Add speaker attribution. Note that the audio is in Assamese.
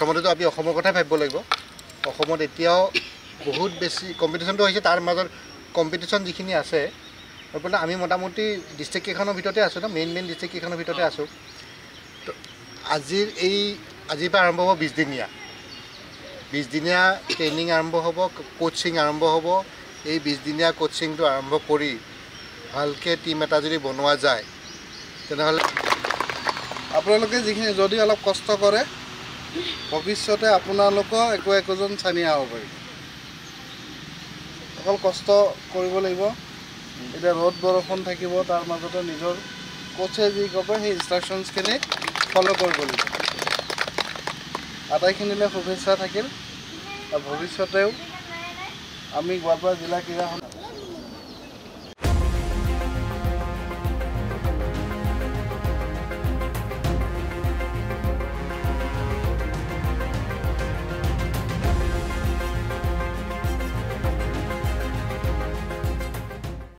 Speaker 1: প্ৰথমতেতো আমি অসমৰ কথাই ভাবিব লাগিব অসমত এতিয়াও বহুত বেছি কম্পিটিশ্যনটো হৈছে তাৰ মাজত কম্পিটিশ্যন যিখিনি আছে আপোনাৰ আমি মোটামুটি ডিষ্ট্ৰিক্ট কেইখনৰ ভিতৰতে আছোঁ ন মেইন ডিষ্ট্ৰিক্ট কেইখনৰ ভিতৰতে আছোঁ তো আজিৰ পৰা আৰম্ভ হ'ব 20 দিনীয়া ট্ৰেইনিং আৰম্ভ হ'ব কোচিং আৰম্ভ হ'ব এই 20 দিনীয়া কোচিংটো আৰম্ভ কৰি ভালকৈ টিম এটা যদি বনোৱা যায় তেনেহ'লে
Speaker 2: আপোনালোকে যিখিনি যদি অলপ কষ্ট কৰে ভৱিষ্যতে আপোনালোকৰ একোজন স্থানীয় হ'ব পাৰিব অকল কষ্ট কৰিব লাগিব এতিয়া ৰ'দ বৰষুণ থাকিব তাৰ মাজতে নিজৰ কোচে যি ক'ব সেই ইনষ্ট্ৰাকশ্যনছখিনি ফ'ল' কৰিব লাগিব আটাইখিনিলৈ শুভেচ্ছা থাকিল আৰু ভৱিষ্যতেও আমি গোৱালপাৰা জিলা ক্ৰীড়া